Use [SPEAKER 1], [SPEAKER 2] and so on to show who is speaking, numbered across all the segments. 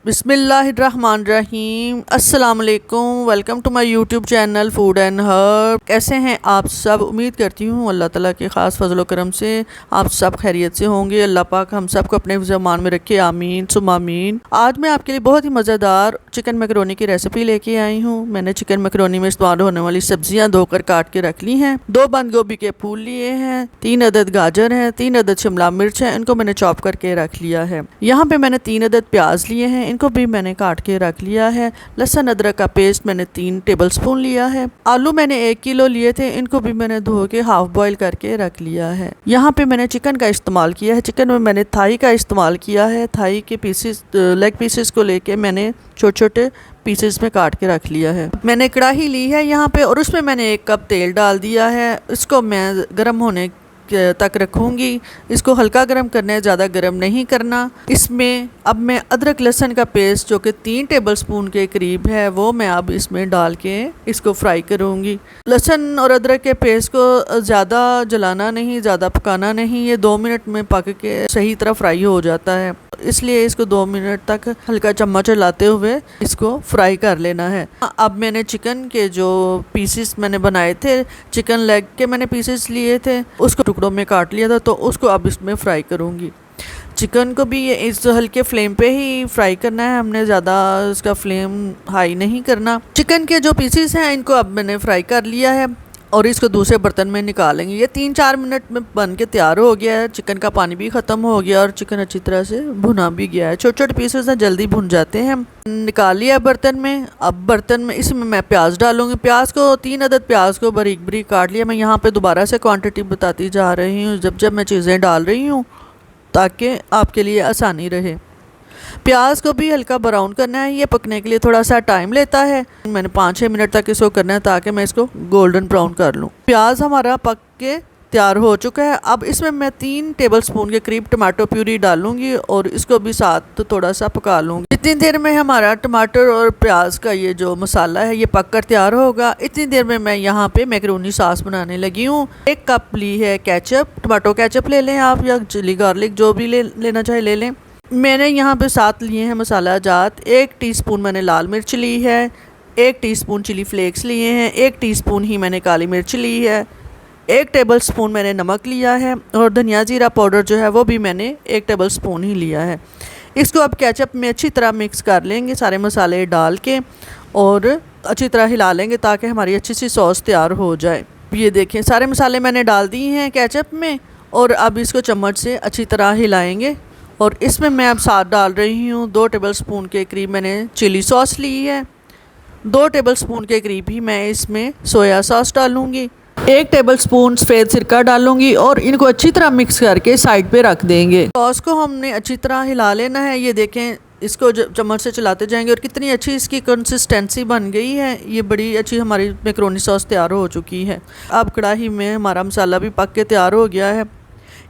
[SPEAKER 1] बिस्मिल्लाहिर्रहमानिर्रहीम। अस्सलाम वालेकुम। Welcome to my YouTube channel food and herb. कैसे हैं आप सब? उम्मीद करती हूँ अल्लाह ताला के ख़ास फजल करम से आप सब खैरियत से होंगे। अल्लाह पाक हम सब को अपने ज़मान में रखे, आमीन सुम्मा आमीन। आज मैं आपके लिए बहुत ही मज़ेदार चिकन मैकरोनी की रेसिपी लेके आई हूँ। मैंने चिकन मैकरोनी में इस्तेमाल होने वाली सब्जियाँ धोकर काट के रख ली हैं। 2 बंद गोभी के फूल लिए हैं, 3 अदद गाजर हैं, 3 अदद शिमला मिर्च है, इनको मैंने चॉप करके रख लिया है। यहाँ पे मैंने 3 अदद प्याज लिए हैं, इनको भी मैंने काट के रख लिया है। लहसुन अदरक का पेस्ट मैंने 3 टेबलस्पून लिया है। आलू मैंने 1 किलो लिए थे, इनको भी मैंने धो के हाफ बॉईल करके रख लिया है। यहाँ पे मैंने चिकन का इस्तेमाल किया है। चिकन में मैंने थाई का इस्तेमाल किया है। थाई के पीसेस, लेग पीसेस को लेके मैंने छोटे छोटे पीसेस में काट के रख लिया है। मैंने कढ़ाई ली है यहाँ पे और उसमें मैंने 1 कप तेल डाल दिया है। इसको मैं गर्म होने तक रखूँगी। इसको हल्का गर्म करना है, ज़्यादा गर्म नहीं करना। इसमें अब मैं अदरक लहसुन का पेस्ट जो कि 3 टेबलस्पून के करीब है वो मैं अब इसमें डाल के इसको फ्राई करूँगी। लहसुन और अदरक के पेस्ट को ज़्यादा जलाना नहीं, ज़्यादा पकाना नहीं। ये 2 मिनट में पक के सही तरह फ्राई हो जाता है, इसलिए इसको 2 मिनट तक हल्का चम्मच चलाते हुए इसको फ्राई कर लेना है। अब मैंने चिकन के जो पीसेस मैंने बनाए थे, चिकन लेग के मैंने पीसेस लिए थे, उसको टुकड़ों में काट लिया था, तो उसको अब इसमें फ्राई करूँगी। चिकन को भी ये इस हल्के फ्लेम पे ही फ्राई करना है, हमने ज़्यादा इसका फ्लेम हाई नहीं करना। चिकन के जो पीसेस हैं इनको अब मैंने फ्राई कर लिया है और इसको दूसरे बर्तन में निकालेंगे। ये 3-4 मिनट में बन के तैयार हो गया है। चिकन का पानी भी ख़त्म हो गया और चिकन अच्छी तरह से भुना भी गया है। छोटे छोटे पीसेस हैं, जल्दी भुन जाते हैं। निकाल लिया बर्तन में। अब बर्तन में इसमें मैं प्याज डालूंगी। प्याज को 3 अदद प्याज को बारीक बारीक काट लिया। मैं यहाँ पे दोबारा से क्वांटिटी बताती जा रही हूँ जब मैं चीज़ें डाल रही हूँ, ताकि आपके लिए आसानी रहे। प्याज को भी हल्का ब्राउन करना है। ये पकने के लिए थोड़ा सा टाइम लेता है। मैंने 5-6 मिनट तक इसको करना है ताकि मैं इसको गोल्डन ब्राउन कर लूँ। प्याज हमारा पक के तैयार हो चुका है। अब इसमें मैं 3 टेबलस्पून के करीब टमाटो प्यूरी डालूंगी और इसको भी साथ थोड़ा सा पका लूँगी। जितनी देर में हमारा टमाटर और प्याज का ये जो मसाला है ये पक कर तैयार होगा, इतनी देर में मैं यहाँ पे मैकरोनी सॉस बनाने लगी हूँ। 1 कप ली है केचप, टमाटो केचप ले लें आप, या चिली गार्लिक जो भी लेना चाहे ले लें। मैंने यहाँ पे 7 लिए हैं मसाला जात। 1 टीस्पून मैंने लाल मिर्च ली है, 1 टीस्पून चिली फ्लेक्स लिए हैं, 1 टीस्पून ही मैंने काली मिर्च ली है, 1 टेबलस्पून मैंने नमक लिया है और धनिया जीरा पाउडर जो है वो भी मैंने 1 टेबलस्पून ही लिया है। इसको अब केचप में अच्छी तरह मिक्स कर लेंगे, सारे मसाले डाल के, और अच्छी तरह हिला लेंगे ताकि हमारी अच्छी सी सॉस तैयार हो जाए। ये देखें सारे मसाले मैंने डाल दिए हैं केचप में और अब इसको चम्मच से अच्छी तरह हिलाएंगे। और इसमें मैं अब साथ डाल रही हूँ 2 टेबलस्पून के करीब मैंने चिली सॉस ली है। 2 टेबलस्पून के करीब ही मैं इसमें सोया सॉस डालूँगी। 1 टेबलस्पून सफ़ेद सिरका डालूँगी और इनको अच्छी तरह मिक्स करके साइड पे रख देंगे। सॉस को हमने अच्छी तरह हिला लेना है। ये देखें इसको चम्मच से चलाते जाएंगे और कितनी अच्छी इसकी कंसिस्टेंसी बन गई है। ये बड़ी अच्छी हमारी मैकरोनी सॉस तैयार हो चुकी है। अब कढ़ाई में हमारा मसाला भी पक के तैयार हो गया है।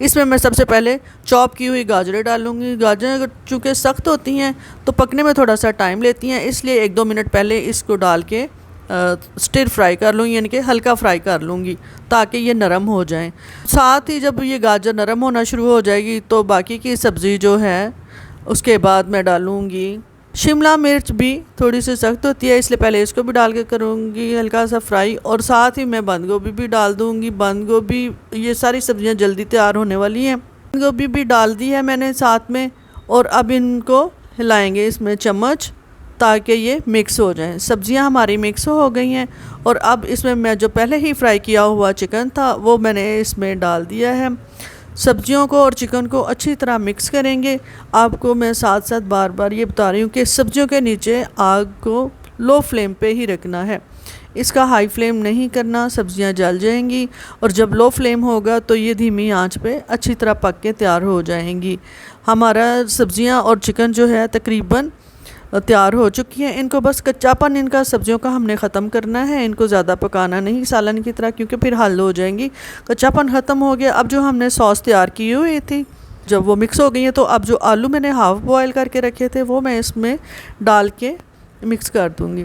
[SPEAKER 1] इसमें मैं सबसे पहले चॉप की हुई गाजरें डालूंगी। गाजरें चूँकि सख्त होती हैं तो पकने में थोड़ा सा टाइम लेती हैं, इसलिए 1-2 मिनट पहले इसको डाल के स्टिर फ्राई कर लूँगी, यानी कि हल्का फ्राई कर लूँगी ताकि ये नरम हो जाएं। साथ ही जब ये गाजर नरम होना शुरू हो जाएगी तो बाकी की सब्ज़ी जो है उसके बाद मैं डालूँगी। शिमला मिर्च भी थोड़ी सी सख्त होती है, इसलिए पहले इसको भी डाल के करूँगी हल्का सा फ्राई, और साथ ही मैं बंद गोभी भी डाल दूँगी। बंद गोभी, ये सारी सब्जियां जल्दी तैयार होने वाली हैं। बंद गोभी भी डाल दी है मैंने साथ में, और अब इनको हिलाएंगे इसमें चम्मच ताकि ये मिक्स हो जाएं। सब्जियां हमारी मिक्स हो गई हैं और अब इसमें मैं जो पहले ही फ्राई किया हुआ चिकन था वो मैंने इसमें डाल दिया है। सब्जियों को और चिकन को अच्छी तरह मिक्स करेंगे। आपको मैं साथ साथ बार बार ये बता रही हूँ कि सब्जियों के नीचे आग को लो फ्लेम पे ही रखना है, इसका हाई फ्लेम नहीं करना, सब्जियाँ जल जाएंगी। और जब लो फ्लेम होगा तो ये धीमी आंच पे अच्छी तरह पक के तैयार हो जाएंगी। हमारा सब्जियाँ और चिकन जो है तकरीबन तैयार हो चुकी हैं। इनको बस कच्चापन इनका सब्जियों का हमने ख़त्म करना है, इनको ज़्यादा पकाना नहीं सालन की तरह, क्योंकि फिर हल हो जाएंगी। कच्चापन ख़त्म हो गया। अब जो हमने सॉस तैयार की हुई थी, जब वो मिक्स हो गई है तो अब जो आलू मैंने हाफ़ बॉयल करके रखे थे वो मैं इसमें डाल के मिक्स कर दूँगी।